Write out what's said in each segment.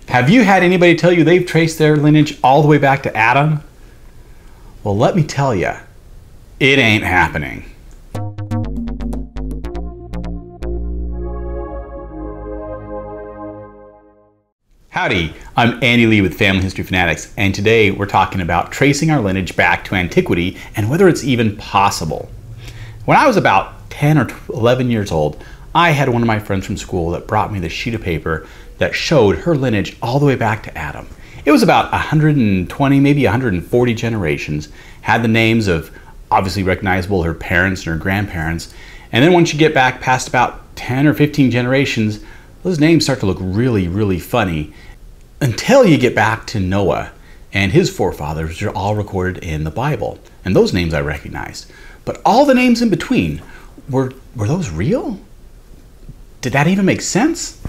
Have you had anybody tell you they've traced their lineage all the way back to Adam? Well, let me tell you, it ain't happening. Howdy, I'm Andy Lee with Family History Fanatics, and today we're talking about tracing our lineage back to antiquity and whether it's even possible. When I was about 10 or 11 years old, I had one of my friends from school that brought me this sheet of paper that showed her lineage all the way back to Adam. It was about 120, maybe 140 generations, had the names of obviously recognizable her parents and her grandparents, and then once you get back past about 10 or 15 generations, those names start to look really funny until you get back to Noah and his forefathers are all recorded in the Bible. And those names I recognized. But all the names in between, were those real? Did that even make sense?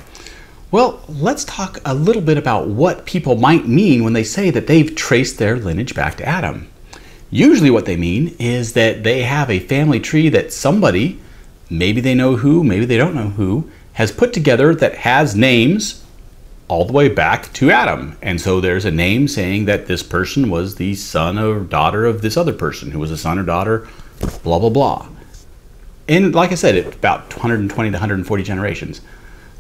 Well, let's talk a little bit about what people might mean when they say that they've traced their lineage back to Adam. Usually what they mean is that they have a family tree that somebody, maybe they know who, maybe they don't know who, has put together that has names all the way back to Adam. And so there's a name saying that this person was the son or daughter of this other person who was a son or daughter, blah, blah, blah. And like I said, it's about 120 to 140 generations.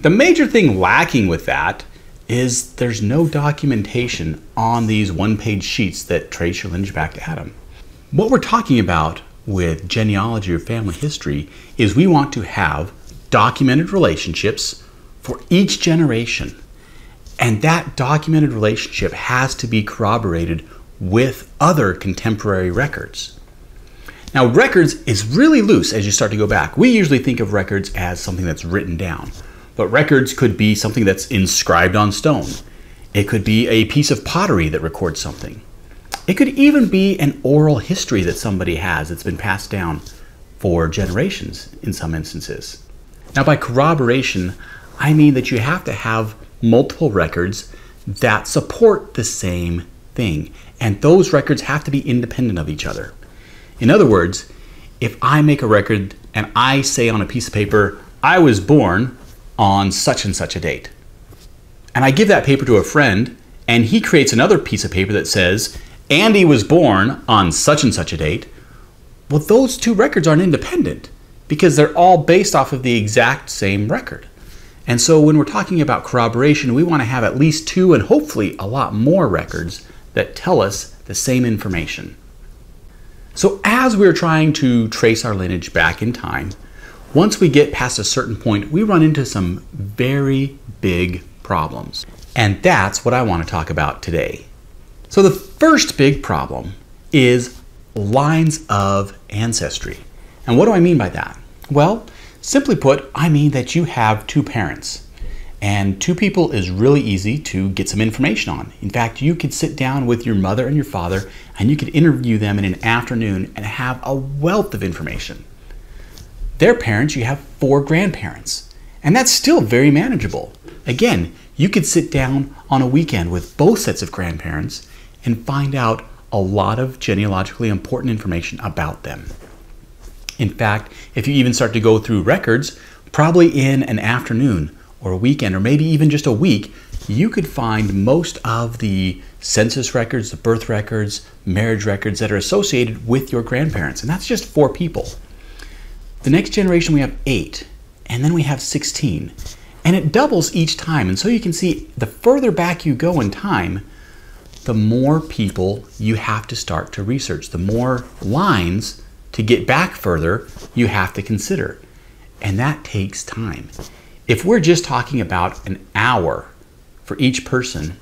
The major thing lacking with that is there's no documentation on these one-page sheets that trace your lineage back to Adam. What we're talking about with genealogy or family history is we want to have documented relationships for each generation. And that documented relationship has to be corroborated with other contemporary records. Now, records is really loose as you start to go back. We usually think of records as something that's written down, but records could be something that's inscribed on stone. It could be a piece of pottery that records something. It could even be an oral history that somebody has that's been passed down for generations in some instances. Now, by corroboration, I mean that you have to have multiple records that support the same thing, and those records have to be independent of each other. In other words, if I make a record and I say on a piece of paper, I was born on such and such a date, and I give that paper to a friend, and he creates another piece of paper that says, Andy was born on such and such a date, well, those two records aren't independent because they're all based off of the exact same record. And so when we're talking about corroboration, we want to have at least two and hopefully a lot more records that tell us the same information. So as we're trying to trace our lineage back in time, once we get past a certain point, we run into some very big problems. And that's what I want to talk about today. So the first big problem is lines of ancestry. And what do I mean by that? Well, simply put, I mean that you have two parents. And two people is really easy to get some information on. In fact, you could sit down with your mother and your father and you could interview them in an afternoon and have a wealth of information. Their parents, you have 4 grandparents. And that's still very manageable. Again, you could sit down on a weekend with both sets of grandparents and find out a lot of genealogically important information about them. In fact, if you even start to go through records, probably in an afternoon or a weekend or maybe even just a week, you could find most of the census records, the birth records, marriage records that are associated with your grandparents. And that's just 4 people. The next generation we have 8, and then we have 16. And it doubles each time. And so you can see the further back you go in time, the more people you have to start to research, the more lines to get back further you have to consider. And that takes time. If we're just talking about an hour for each person,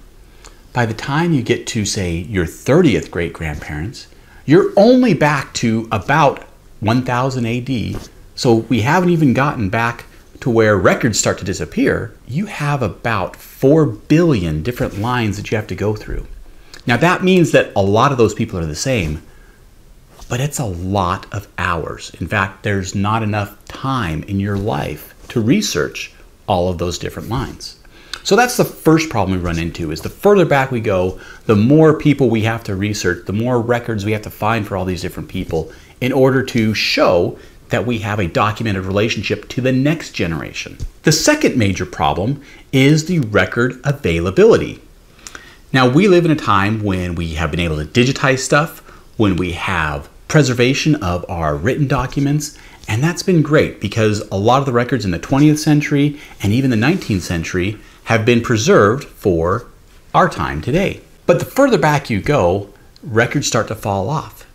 by the time you get to, say, your 30th great-grandparents, you're only back to about 1000 AD. So we haven't even gotten back to where records start to disappear. You have about 4 billion different lines that you have to go through. Now that means that a lot of those people are the same, but it's a lot of hours. In fact, there's not enough time in your life to research all of those different lines. So that's the first problem we run into, is the further back we go, the more people we have to research, the more records we have to find for all these different people in order to show that we have a documented relationship to the next generation. The second major problem is the record availability. Now, we live in a time when we have been able to digitize stuff, when we have preservation of our written documents, and that's been great because a lot of the records in the 20th century and even the 19th century have been preserved for our time today. But the further back you go, records start to fall off.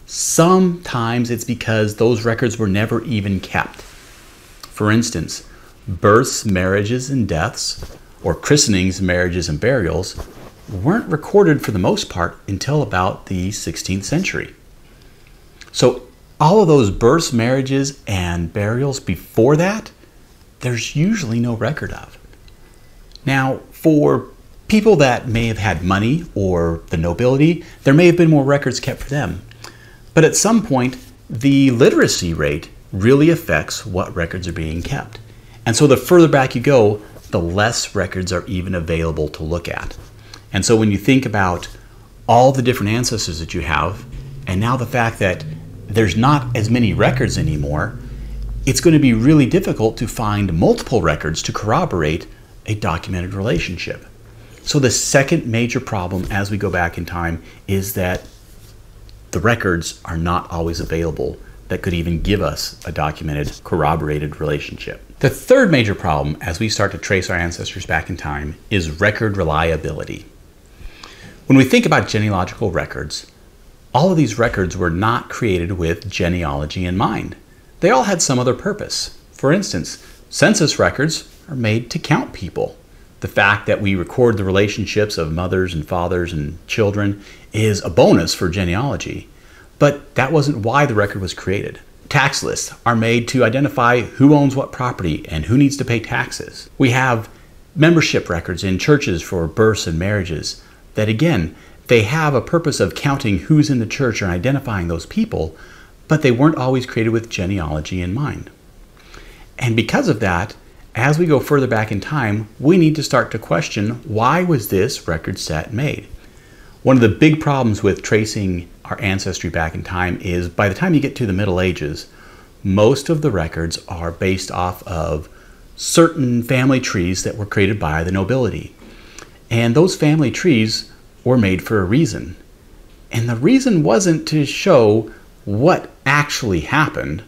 Sometimes it's because those records were never even kept. For instance, births, marriages, and deaths, or christenings, marriages, and burials, weren't recorded for the most part until about the 16th century. So all of those births, marriages, and burials before that, there's usually no record of. Now, for people that may have had money or the nobility, there may have been more records kept for them. But at some point, the literacy rate really affects what records are being kept. And so the further back you go, the less records are even available to look at. And so when you think about all the different ancestors that you have, and now the fact that there's not as many records anymore, it's going to be really difficult to find multiple records to corroborate a documented relationship. So the second major problem as we go back in time is that the records are not always available that could even give us a documented, corroborated relationship. The third major problem as we start to trace our ancestors back in time is record reliability. When we think about genealogical records, all of these records were not created with genealogy in mind. They all had some other purpose. For instance, census records are made to count people. The fact that we record the relationships of mothers and fathers and children is a bonus for genealogy, but that wasn't why the record was created. Tax lists are made to identify who owns what property and who needs to pay taxes. We have membership records in churches for births and marriages that, again, they have a purpose of counting who's in the church and identifying those people, but they weren't always created with genealogy in mind. And because of that, as we go further back in time, we need to start to question, why was this record set made? One of the big problems with tracing our ancestry back in time is by the time you get to the Middle Ages, most of the records are based off of certain family trees that were created by the nobility. And those family trees were made for a reason. And the reason wasn't to show what actually happened.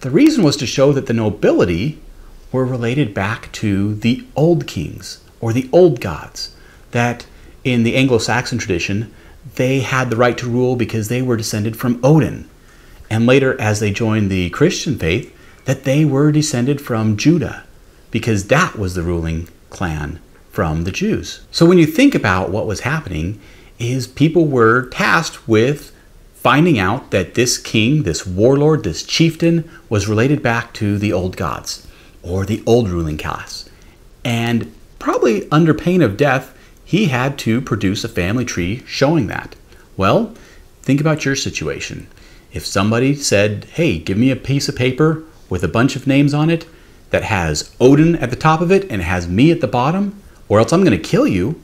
The reason was to show that the nobility were related back to the old kings or the old gods, that in the Anglo-Saxon tradition, they had the right to rule because they were descended from Odin. And later, as they joined the Christian faith, that they were descended from Judah because that was the ruling clan from the Jews. So when you think about what was happening, is people were tasked with finding out that this king, this warlord, this chieftain was related back to the old gods or the old ruling class. And probably under pain of death, he had to produce a family tree showing that. Well, think about your situation. If somebody said, hey, give me a piece of paper with a bunch of names on it that has Odin at the top of it and has me at the bottom, or else I'm going to kill you,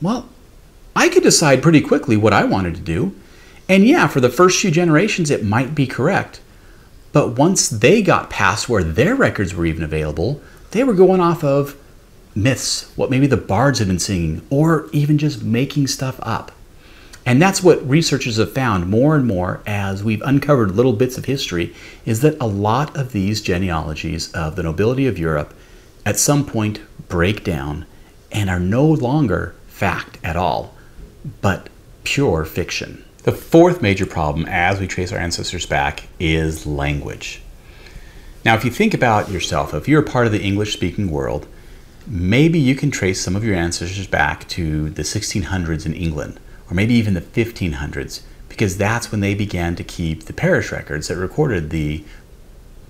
well, I could decide pretty quickly what I wanted to do. And yeah, for the first few generations, it might be correct. But once they got past where their records were even available, they were going off of myths, what maybe the bards had been singing, or even just making stuff up. And that's what researchers have found more and more as we've uncovered little bits of history, is that a lot of these genealogies of the nobility of Europe at some point break down and are no longer fact at all, but pure fiction. The fourth major problem as we trace our ancestors back is language. Now, if you think about yourself, if you're a part of the English-speaking world, maybe you can trace some of your ancestors back to the 1600s in England, or maybe even the 1500s, because that's when they began to keep the parish records that recorded the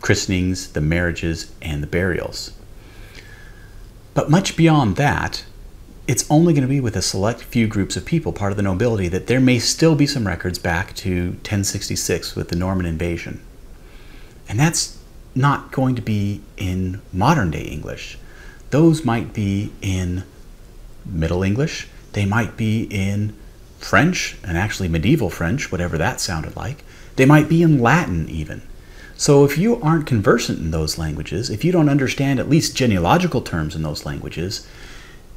christenings, the marriages, and the burials. But much beyond that, it's only going to be with a select few groups of people, part of the nobility, that there may still be some records back to 1066 with the Norman invasion. And that's not going to be in modern day English. Those might be in Middle English, they might be in French, and actually medieval French, whatever that sounded like. They might be in Latin even. So if you aren't conversant in those languages, if you don't understand at least genealogical terms in those languages,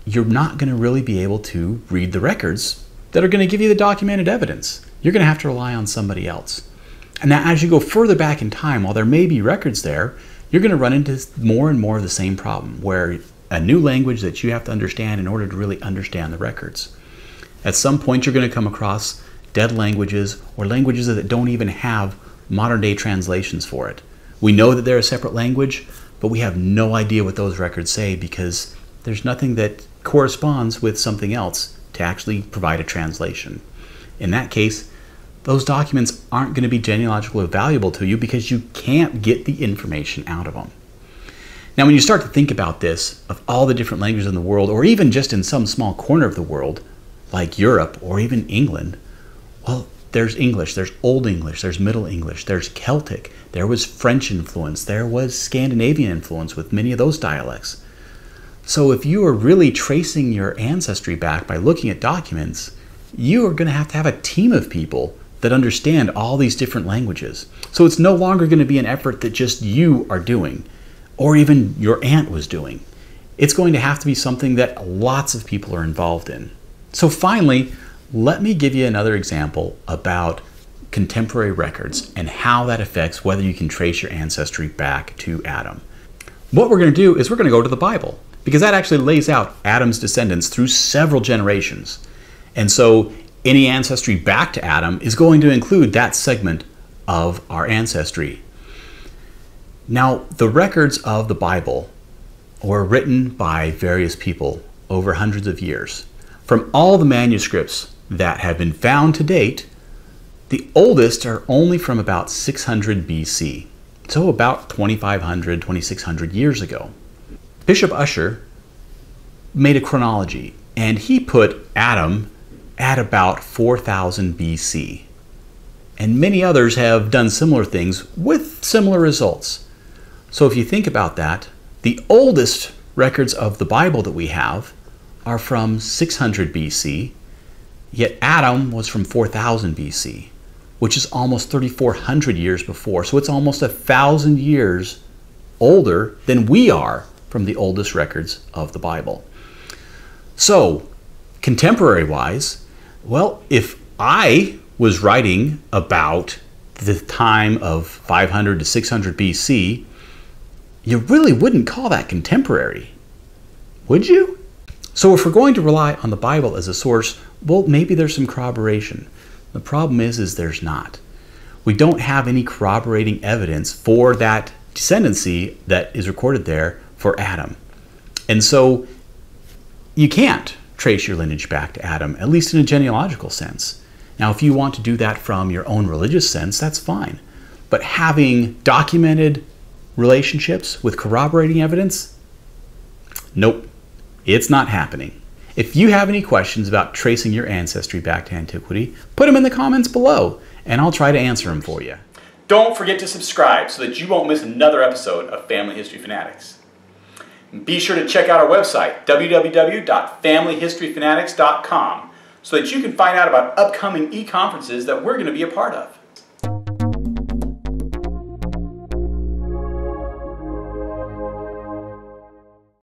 you're not going to really be able to read the records that are going to give you the documented evidence. You're going to have to rely on somebody else. And now as you go further back in time, while there may be records there, you're going to run into more and more of the same problem, where a new language that you have to understand in order to really understand the records. At some point you're going to come across dead languages or languages that don't even have modern day translations for it. We know that they're a separate language, but we have no idea what those records say because there's nothing that corresponds with something else to actually provide a translation. In that case, those documents aren't going to be genealogically valuable to you because you can't get the information out of them. Now, when you start to think about this, of all the different languages in the world, or even just in some small corner of the world, like Europe or even England, well, there's English, there's Old English, there's Middle English, there's Celtic, there was French influence, there was Scandinavian influence with many of those dialects. So if you are really tracing your ancestry back by looking at documents, you are going to have a team of people that understand all these different languages. So it's no longer going to be an effort that just you are doing, or even your aunt was doing. It's going to have to be something that lots of people are involved in. So finally, let me give you another example about contemporary records and how that affects whether you can trace your ancestry back to Adam. What we're going to do is we're going to go to the Bible, because that actually lays out Adam's descendants through several generations. And so any ancestry back to Adam is going to include that segment of our ancestry. Now, the records of the Bible were written by various people over hundreds of years. From all the manuscripts that have been found to date, the oldest are only from about 600 BC, so about 2,500, 2,600 years ago. Bishop Ussher made a chronology, and he put Adam at about 4000 BC. And many others have done similar things with similar results. So if you think about that, the oldest records of the Bible that we have are from 600 BC, yet Adam was from 4000 BC, which is almost 3,400 years before. So it's almost 1,000 years older than we are from the oldest records of the Bible. So, contemporary-wise, well, if I was writing about the time of 500 to 600 BC, you really wouldn't call that contemporary, would you? So if we're going to rely on the Bible as a source, well, maybe there's some corroboration. The problem is there's not. We don't have any corroborating evidence for that descendancy that is recorded there for Adam. And so you can't trace your lineage back to Adam, at least in a genealogical sense. Now, if you want to do that from your own religious sense, that's fine. But having documented relationships with corroborating evidence, nope, it's not happening. If you have any questions about tracing your ancestry back to antiquity, put them in the comments below, and I'll try to answer them for you. Don't forget to subscribe so that you won't miss another episode of Family History Fanatics. Be sure to check out our website, www.familyhistoryfanatics.com, so that you can find out about upcoming e-conferences that we're going to be a part of.